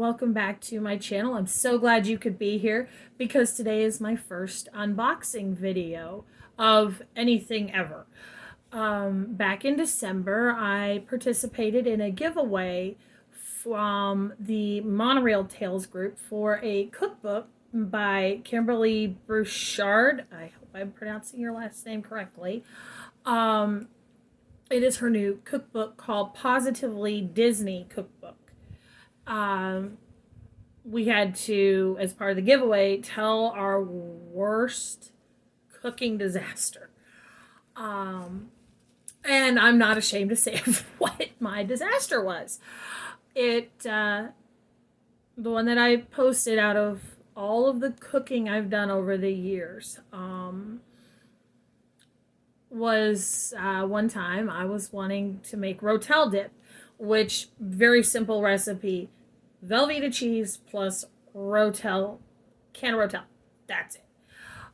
welcome back to my channel. I'm so glad you could be here because today is my first unboxing video of anything ever. Back in December, I participated in a giveaway from the Monorail Tales group for a cookbook by Kimberley Bouchard. I hope I'm pronouncing your last name correctly. It is her new cookbook called Positively Disney Cookbook. We had to, as part of the giveaway, tell our worst cooking disaster. And I'm not ashamed to say what my disaster was. The one that I posted out of all of the cooking I've done over the years, was one time I was wanting to make rotel dip, which very simple recipe. Velveeta cheese plus rotel, can of rotel. That's it.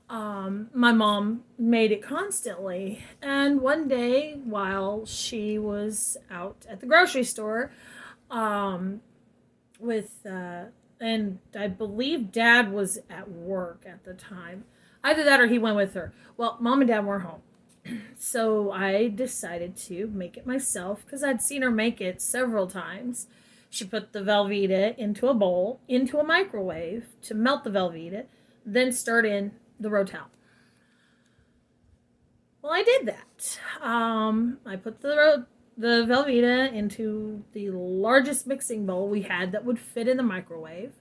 My mom made it constantly, and one day while she was out at the grocery store, and I believe Dad was at work at the time. Either that or he went with her. Well, Mom and Dad weren't home. So I decided to make it myself because I'd seen her make it several times. She put the Velveeta into a bowl, into a microwave to melt the Velveeta, then stirred in the rotel. Well, I did that. I put the Velveeta into the largest mixing bowl we had that would fit in the microwave.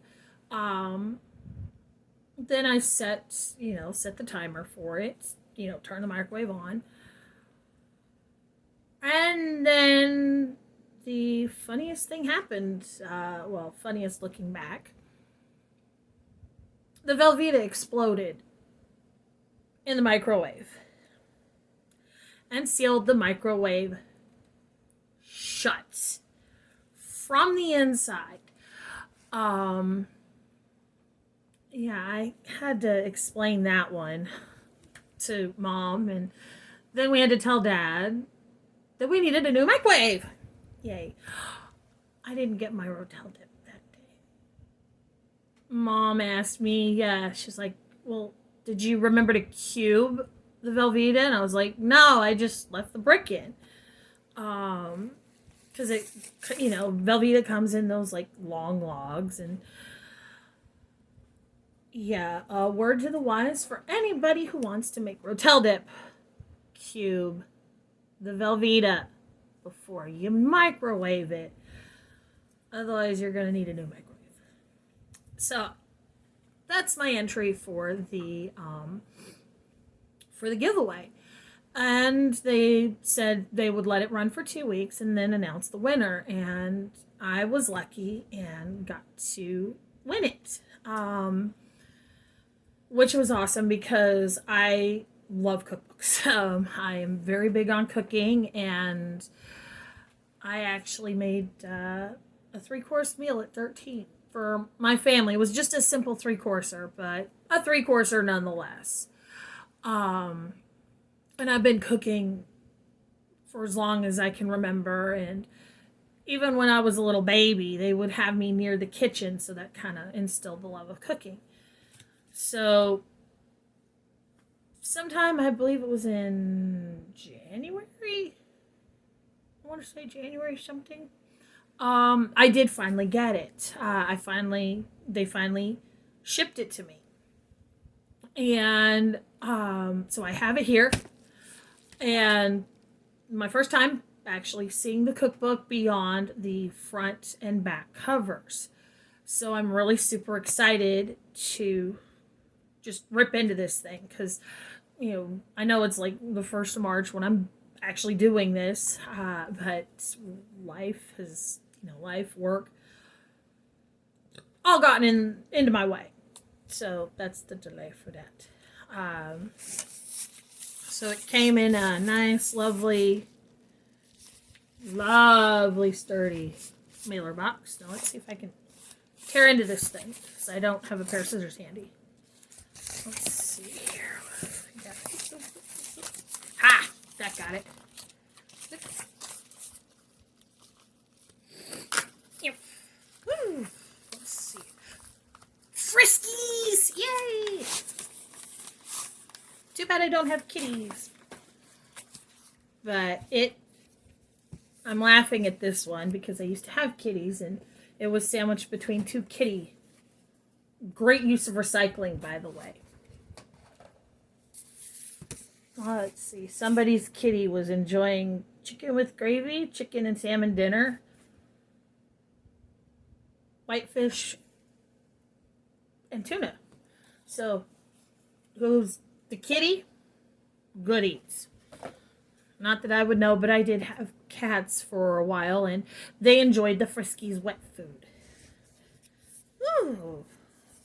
Then I set the timer for it, turn the microwave on. And then the funniest thing happened, funniest looking back. The Velveeta exploded in the microwave and sealed the microwave shut from the inside. I had to explain that one to Mom, and then we had to tell Dad that we needed a new microwave. Yay. I didn't get my rotel dip that day. Mom asked me, she's like, well, did you remember to cube the Velveeta? And I was like, no, I just left the brick in. Because it, Velveeta comes in those like long logs, and a word to the wise for anybody who wants to make rotel dip. Cube the Velveeta before you microwave it. Otherwise, you're going to need a new microwave. So, that's my entry for the giveaway. And they said they would let it run for 2 weeks and then announce the winner. And I was lucky and got to win it. Which was awesome because I love cookbooks. I am very big on cooking, and I actually made a 3-course meal at 13 for my family. It was just a simple 3-courser, but a 3-courser nonetheless. And I've been cooking for as long as I can remember, and even when I was a little baby, they would have me near the kitchen, so that kind of instilled the love of cooking. So sometime, I believe it was in January. I want to say January something. I did finally get it. They finally shipped it to me. And so I have it here. And my first time actually seeing the cookbook beyond the front and back covers. So I'm really super excited to just rip into this thing because, I know it's like the 1st of March when I'm actually doing this, but life, work, all gotten into my way. So that's the delay for that. So it came in a nice, lovely, sturdy mailer box. Now let's see if I can tear into this thing because I don't have a pair of scissors handy. Let's see here. Ha! That got it. Woo! Friskies! Yay! Too bad I don't have kitties. But I'm laughing at this one because I used to have kitties and it was sandwiched between two kitty. Great use of recycling, by the way. Let's see. Somebody's kitty was enjoying chicken with gravy, chicken and salmon dinner, whitefish, and tuna. So, who's the kitty? Good eats. Not that I would know, but I did have cats for a while, and they enjoyed the Friskies wet food. Ooh.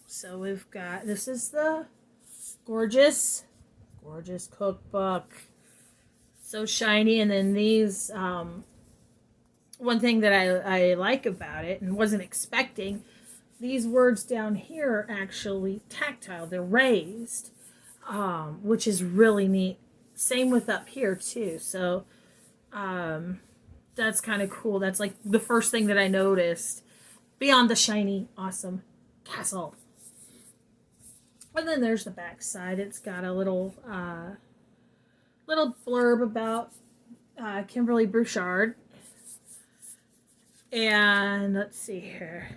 So we've got, this is the gorgeous cookbook. So shiny. And then these, one thing that I like about it and wasn't expecting, these words down here are actually tactile. They're raised, which is really neat. Same with up here too. So that's kind of cool. That's like the first thing that I noticed beyond the shiny, awesome castle. And then there's the back side. It's got a little blurb about Kimberley Bouchard. And let's see here.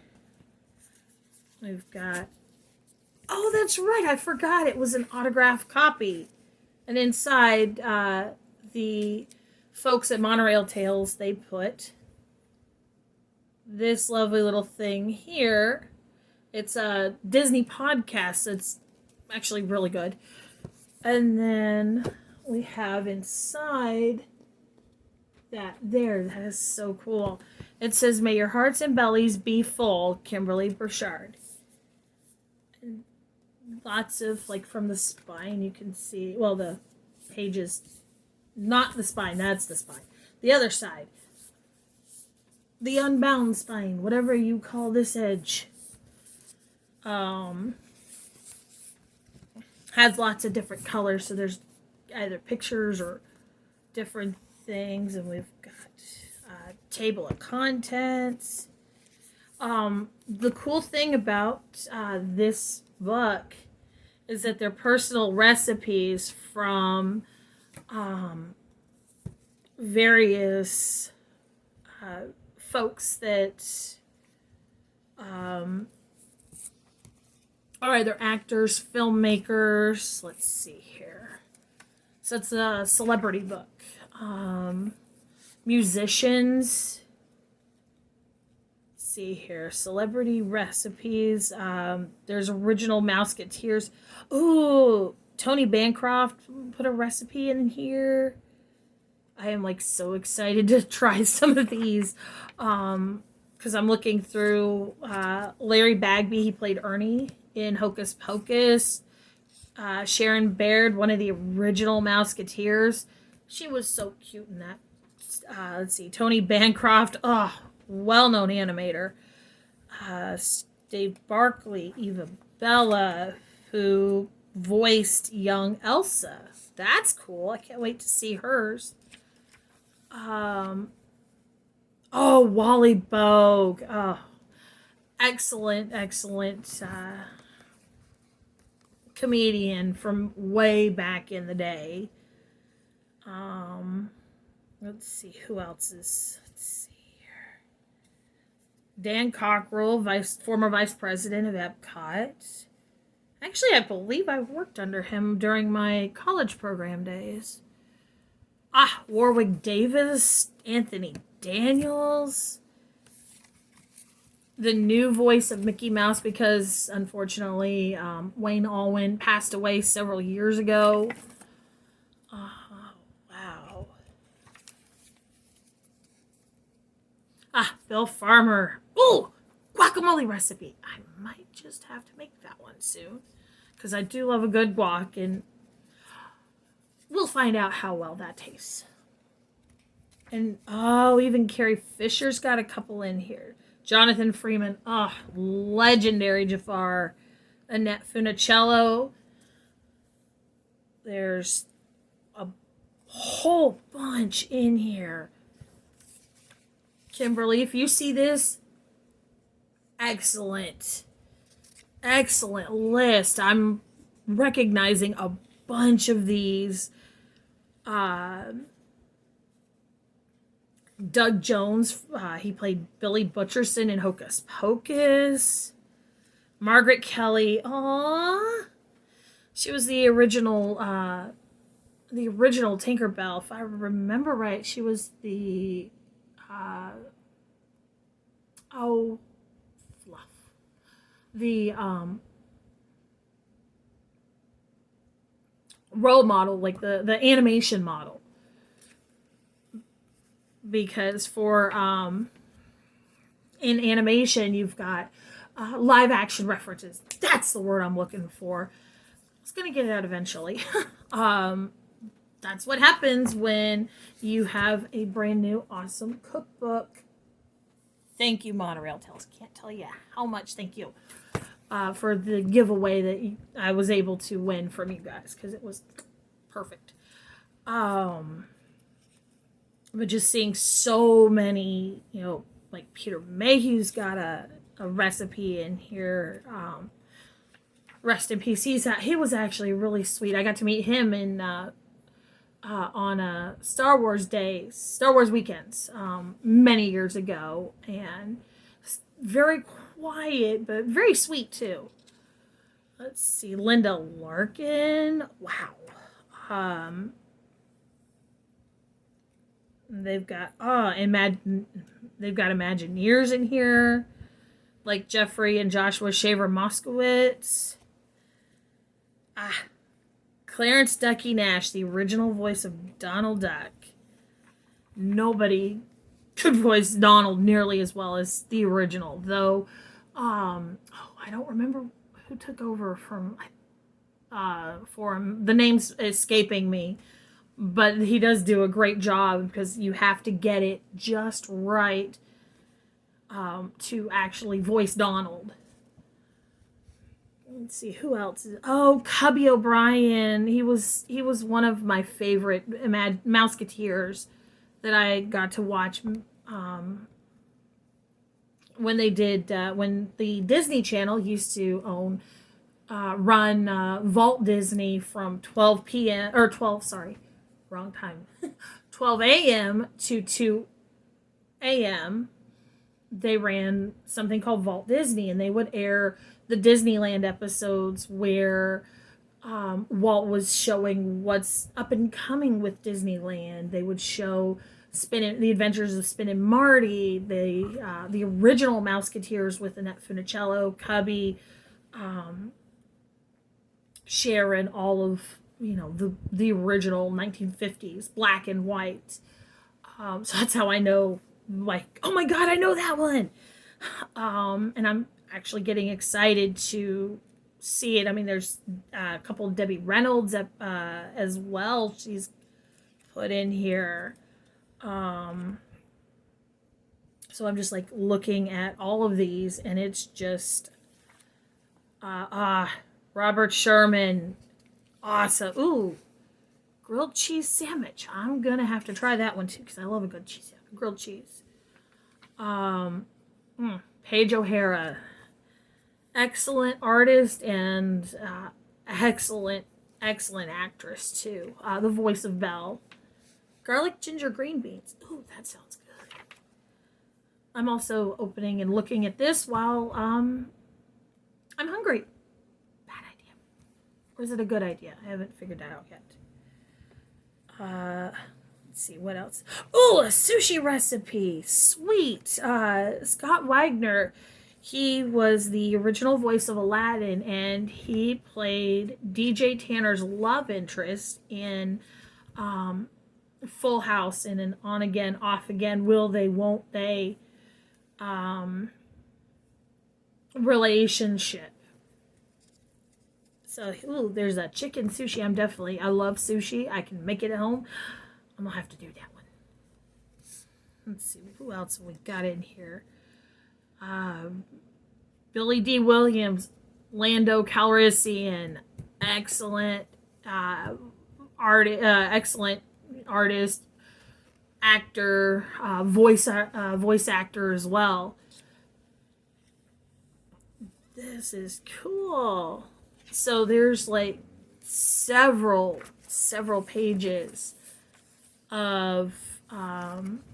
We've got, oh, that's right. I forgot it was an autographed copy. And inside, the folks at Monorail Tales, they put this lovely little thing here. It's a Disney podcast. It's actually really good. And then we have inside that there. That is so cool. It says, "May your hearts and bellies be full, Kimberley Bouchard." And lots of, like, from the spine, you can see, well, the pages, not the spine, that's the spine. The other side. The unbound spine, whatever you call this edge. Has lots of different colors, so there's either pictures or different things, and we've got a table of contents. The cool thing about this book is that they're personal recipes from various folks that are either actors, filmmakers. Let's see here. So it's a celebrity book. Musicians. Let's see here. Celebrity recipes. There's original Mouseketeers. Ooh, Tony Bancroft put a recipe in here. I am like so excited to try some of these. Because I'm looking through Larry Bagby. He played Ernie in Hocus Pocus. Sharon Baird, one of the original Mouseketeers. She was so cute in that. Let's see. Tony Bancroft. Oh, well-known animator. Dave Barkley. Eva Bella, who voiced young Elsa. That's cool. I can't wait to see hers. Oh, Wally Bogue. Oh, excellent comedian from way back in the day. Let's see who else is. Let's see here. Dan Cockrell, former vice president of Epcot. Actually, I believe I worked under him during my college program days. Warwick Davis, Anthony Daniels, the new voice of Mickey Mouse, because unfortunately Wayne Allwyn passed away several years ago. Wow. Bill Farmer. Ooh, guacamole recipe. I might just have to make that one soon, because I do love a good guac, and we'll find out how well that tastes. And, even Carrie Fisher's got a couple in here. Jonathan Freeman. Legendary Jafar. Annette Funicello. There's a whole bunch in here. Kimberly, if you see this, excellent. excellent list. I'm recognizing a bunch of these. Doug Jones, he played Billy Butcherson in Hocus Pocus. Margaret Kelly, aww, she was the original Tinkerbell. If I remember right, she was the oh fluff, the role model, like the animation model. Because for in animation you've got live action references. That's the word I'm looking for. I was gonna get it out eventually. That's what happens when you have a brand new awesome cookbook. Thank you, Monorail Tales. Can't tell you how much thank you for the giveaway that I was able to win from you guys, because it was perfect. But just seeing so many, like Peter Mayhew's got a recipe in here. Rest in peace. He was actually really sweet. I got to meet him in on Star Wars weekends, many years ago, and very quiet but very sweet too. Let's see, Linda Larkin. Wow. They've got they've got Imagineers in here, like Jeffrey and Joshua Shaver Moskowitz. Clarence Ducky Nash, the original voice of Donald Duck. Nobody could voice Donald nearly as well as the original, though. I don't remember who took over from for him. The name's escaping me, but he does do a great job, because you have to get it just right to actually voice Donald. Let's see who else. Cubby O'Brien. He was one of my favorite Mouseketeers that I got to watch when they did when the Disney Channel used to run Vault Disney from 12 p.m. or 12 sorry wrong time 12 a.m. to 2 a.m. They ran something called Vault Disney, and they would air the Disneyland episodes where Walt was showing what's up and coming with Disneyland. They would show the Adventures of Spin and Marty, the original Mouseketeers with Annette Funicello, Cubby, Sharon, all of the original 1950s black and white. So that's how I know, like, oh my god, I know that one. And I'm actually getting excited to see it. I mean, there's a couple of Debbie Reynolds as well. She's put in here. So I'm just like looking at all of these, and it's just Robert Sherman, awesome. Ooh, grilled cheese sandwich. I'm gonna have to try that one too, because I love a good grilled cheese. Paige O'Hara, excellent artist and excellent actress too. The voice of Belle. Garlic ginger green beans. Ooh, that sounds good. I'm also opening and looking at this while I'm hungry. Bad idea. Or is it a good idea? I haven't figured that out yet. Let's see, what else? Ooh, a sushi recipe. Sweet. Scott Wagner. He was the original voice of Aladdin, and he played DJ Tanner's love interest in Full House, and an On Again, Off Again, Will They, Won't They relationship. So, ooh, there's a chicken sushi. I love sushi. I can make it at home. I'm gonna have to do that one. Let's see, who else we got in here? Billy D. Williams, Lando Calrissian, excellent excellent artist, actor, voice actor as well. This is cool. So there's like several pages of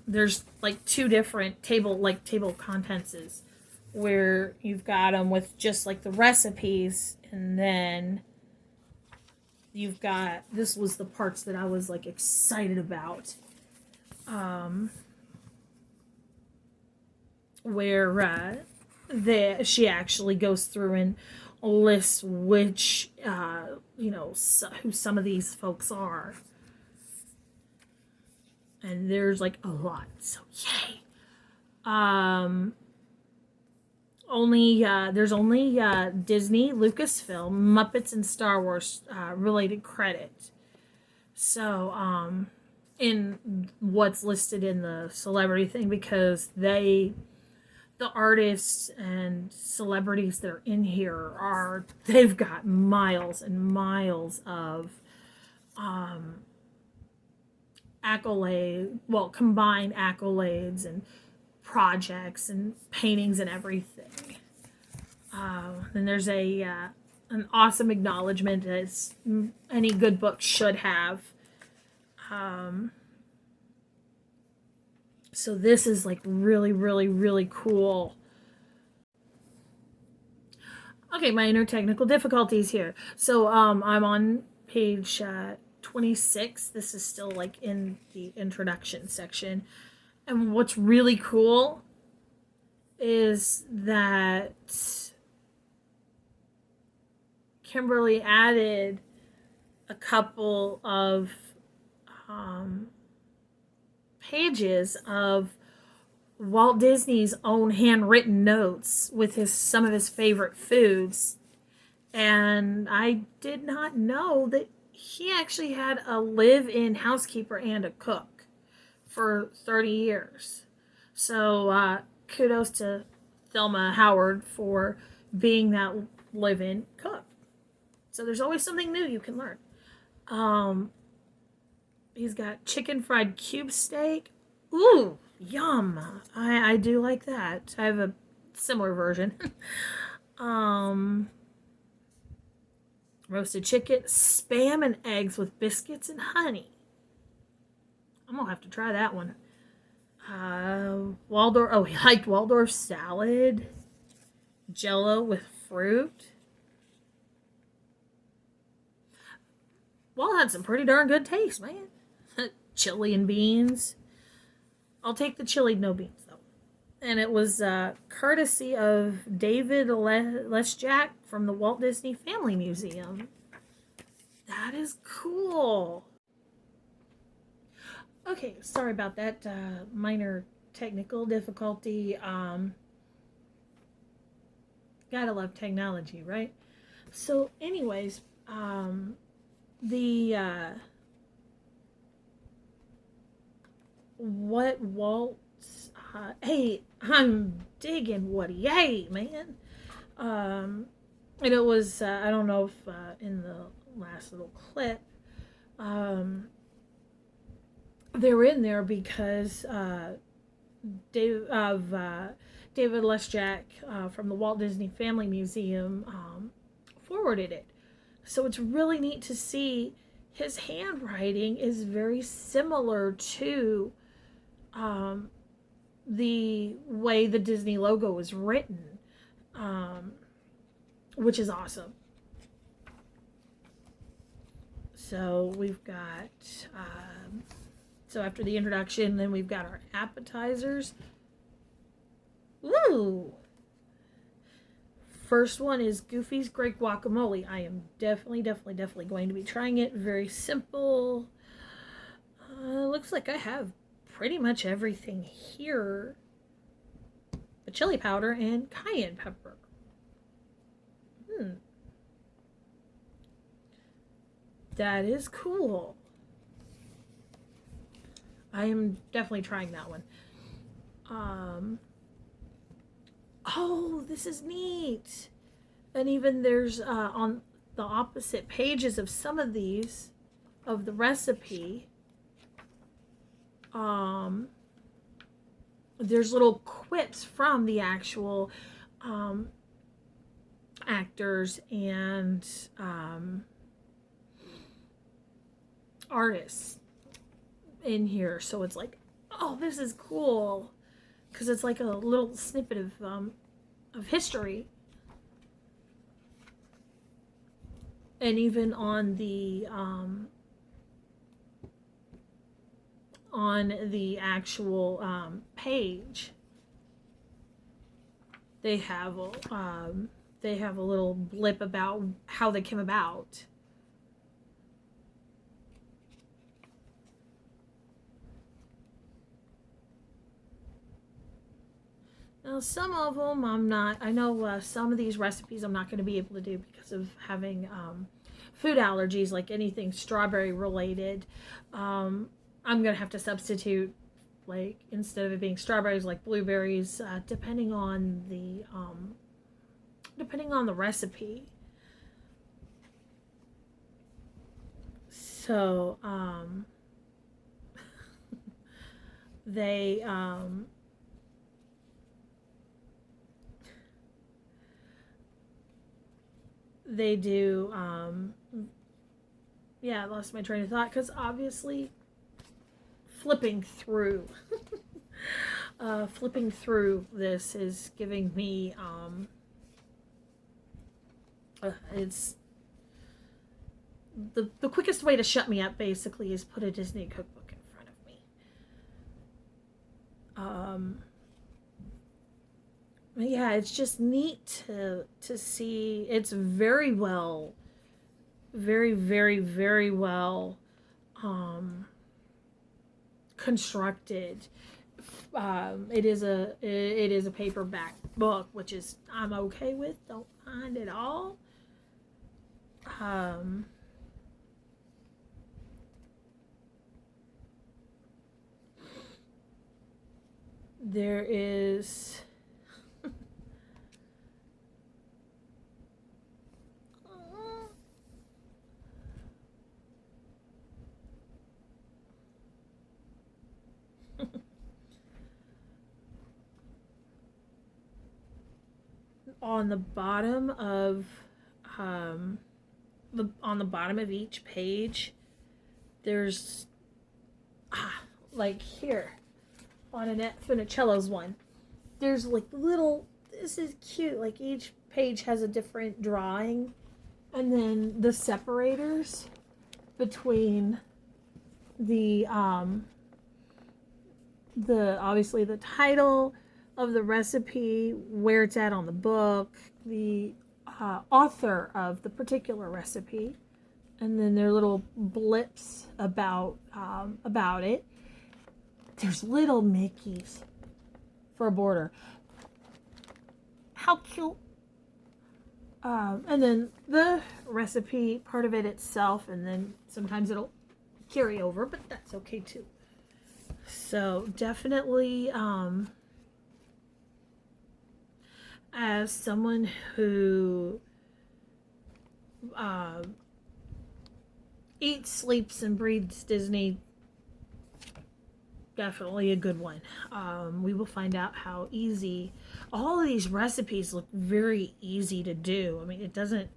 there's like two different table of contents where you've got them with just like the recipes, and then you've got, this was the parts that I was like excited about, where she actually goes through and lists which who some of these folks are, and there's like a lot, so yay. There's only Disney, Lucasfilm, Muppets, and Star Wars related credit. So in what's listed in the celebrity thing, because the artists and celebrities that are in here they've got miles and miles of combined accolades and projects and paintings and everything. Then there's an awesome acknowledgement, as any good book should have. So this is like really, really, really cool. Okay, minor technical difficulties here. So I'm on page 26. This is still like in the introduction section. And what's really cool is that Kimberley added a couple of pages of Walt Disney's own handwritten notes with some of his favorite foods. And I did not know that he actually had a live-in housekeeper and a cook for 30 years. So kudos to Thelma Howard for being that live-in cook. So there's always something new you can learn. He's got chicken fried cube steak. Ooh, yum. I do like that. I have a similar version. Roasted chicken, spam and eggs with biscuits and honey. I'm gonna have to try that one. He liked Waldorf salad, Jello with fruit. Walt had some pretty darn good taste, man. Chili and beans. I'll take the chili, no beans though. And it was courtesy of David Lesjak from the Walt Disney Family Museum. That is cool. Okay, sorry about that minor technical difficulty. Gotta love technology, right? So anyways, what Walt's hey, I'm digging what yay, man. And it was I don't know if in the last little clip they're in there because David Lesjak from the Walt Disney Family Museum forwarded it. So it's really neat to see his handwriting is very similar to the way the Disney logo is written, which is awesome. So we've got, so after the introduction, then we've got our appetizers. Ooh! First one is Goofy's Great Guacamole. I am definitely going to be trying it. Very simple. Looks like I have pretty much everything here. The chili powder and cayenne pepper. That is cool. I am definitely trying that one. Oh, this is neat. And even there's on the opposite pages of some of these, of the recipe, there's little quips from the actual actors and artists in here. So it's like, oh, this is cool, because it's like a little snippet of history. And even on the actual page, they have a little blip about how they came about. Now, some of them I know some of these recipes I'm not going to be able to do because of having food allergies, like anything strawberry related. I'm going to have to substitute, like, instead of it being strawberries, like blueberries, depending on the recipe. So, they do, yeah, I lost my train of thought, because obviously flipping through this is giving me it's the quickest way to shut me up, basically, is put a Disney cookbook in front of me. Yeah, it's just neat to see. It's very well, very, very, very well constructed. It is a paperback book, which is I'm okay with. Don't mind at all. There is on the bottom of each page, there's like here on Annette Funicello's one, there's like little, this is cute, like each page has a different drawing, and then the separators between the obviously the title of the recipe, where it's at on the book, the author of the particular recipe, and then there are little blips about it. There's little Mickeys for a border. How cute! And then the recipe part of it itself, and then sometimes it'll carry over, but that's okay too. So definitely, as someone who eats, sleeps, and breathes Disney, definitely a good one. We will find out how easy. All of these recipes look very easy to do. I mean, it doesn't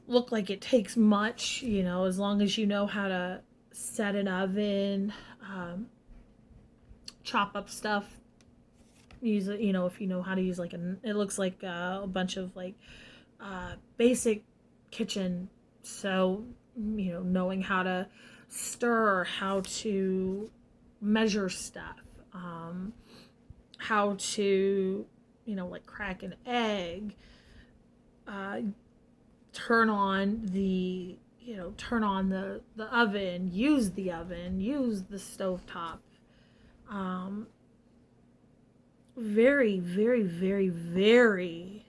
look like it takes much, as long as you know how to set an oven, chop up stuff, use it, if you know how to use it looks like a bunch of basic kitchen. So, knowing how to stir, how to measure stuff, how to, crack an egg, turn on the oven, use the stovetop. Very, very, very, very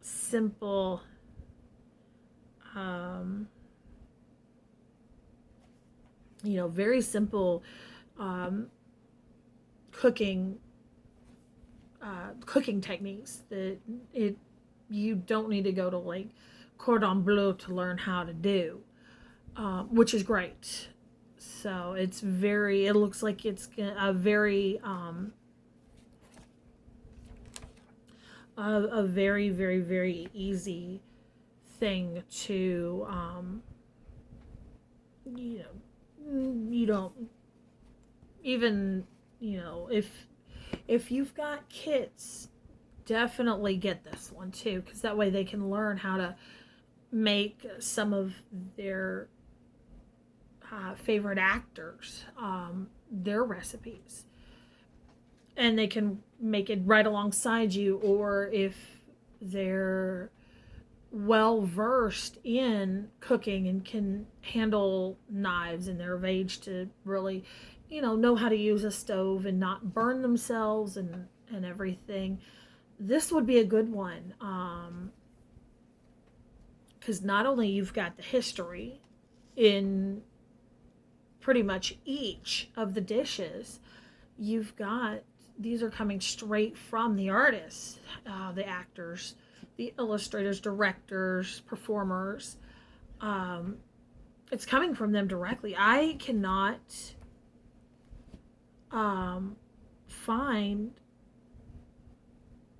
simple. Very simple cooking techniques that you don't need to go to cordon bleu to learn how to do, which is great. So it looks like it's a very a very, very, very easy thing to, you know, you don't even, you know, if you've got kids, definitely get this one too, because that way they can learn how to make some of their favorite actors their recipes, and they can make it right alongside you. Or if they're well versed in cooking and can handle knives and they're of age to really, you know how to use a stove and not burn themselves and everything, this would be a good one. Because not only you've got the history in pretty much each of the dishes, you've got, these are coming straight from the artists, the actors, the illustrators, directors, performers. It's coming from them directly. I cannot find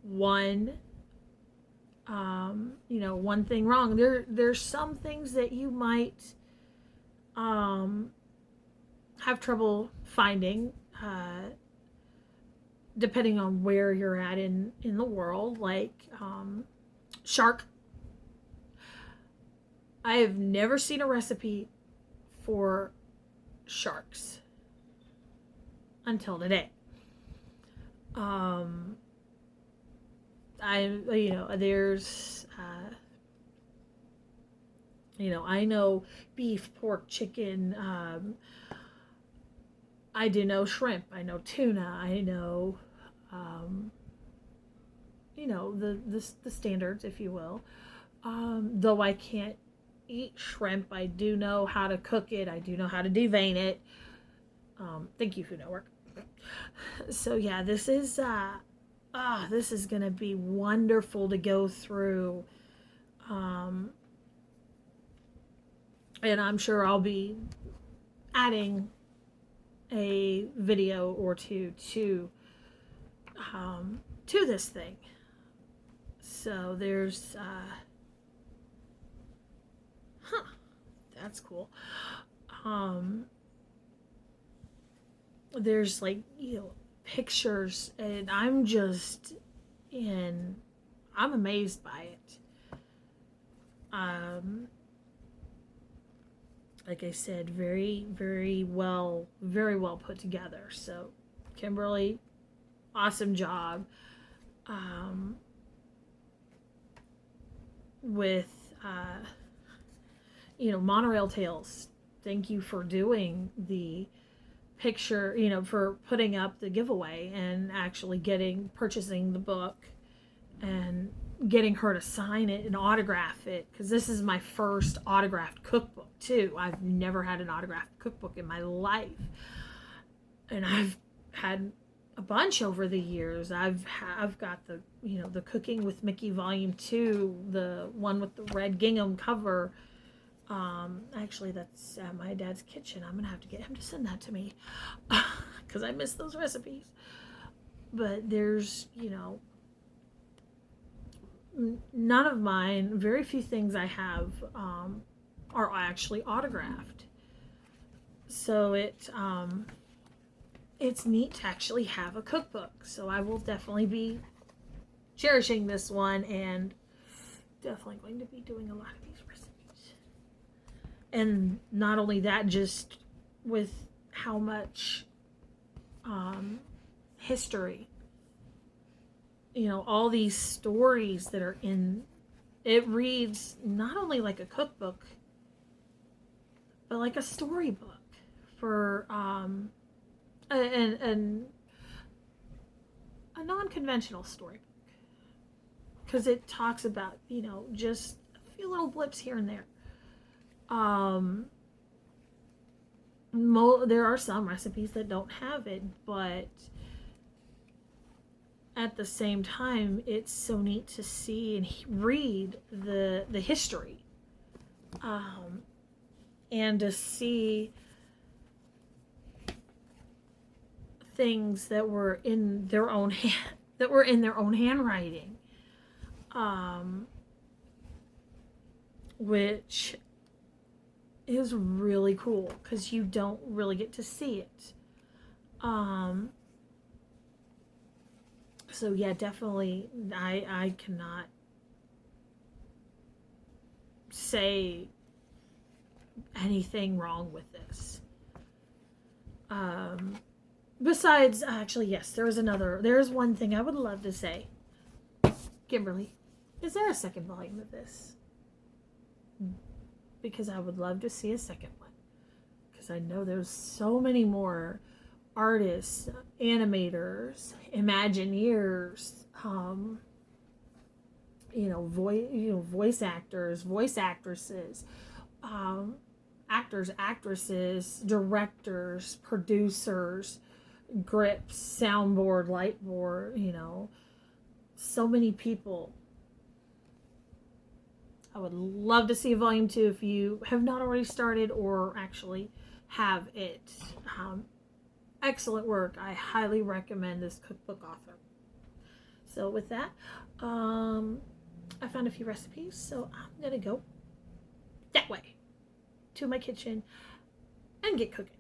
one one thing wrong. There's some things that you might have trouble finding, depending on where you're at in the world, like shark. I have never seen a recipe for sharks until today. There's I know beef, pork, chicken. I do know shrimp. I know tuna. I know the standards, if you will. Though I can't eat shrimp, I do know how to cook it. I do know how to devein it. Thank you, Food Network. So yeah, this is gonna be wonderful to go through. And I'm sure I'll be adding a video or two to this thing. So there's that's cool. There's pictures, and I'm amazed by it. Like I said, very, very well put together. So Kimberley, awesome job. With Monorail Tales, thank you for doing the picture, for putting up the giveaway and actually purchasing the book and getting her to sign it and autograph it, because this is my first autographed cookbook too. I've never had an autographed cookbook in my life, and I've had a bunch over the years. I've got the the Cooking with Mickey Volume 2, the one with the red gingham cover. Actually, that's at my dad's kitchen. I'm gonna have to get him to send that to me because I miss those recipes. But there's none of mine, very few things I have are actually autographed. So it's neat to actually have a cookbook. So I will definitely be cherishing this one, and definitely going to be doing a lot of these recipes. And not only that, just with how much history, all these stories that are in it, reads not only like a cookbook, but like a storybook for a non-conventional storybook, because it talks about just a few little blips here and there. There are some recipes that don't have it, but at the same time, it's so neat to see and read the history, and to see things that were in their own handwriting. which is really cool because you don't really get to see it. So yeah, definitely, I cannot say anything wrong with this. Besides, actually, yes, there's one thing I would love to say. Kimberly, is there a second volume of this? Because I would love to see a second one. Because I know there's so many more artists, animators, Imagineers, voice actors, voice actresses, actors, actresses, directors, producers, grips, soundboard, lightboard, so many people. I would love to see a volume 2 if you have not already started or actually have it. Excellent work. I highly recommend this cookbook author. So with that, I found a few recipes, so I'm gonna go that way to my kitchen and get cooking.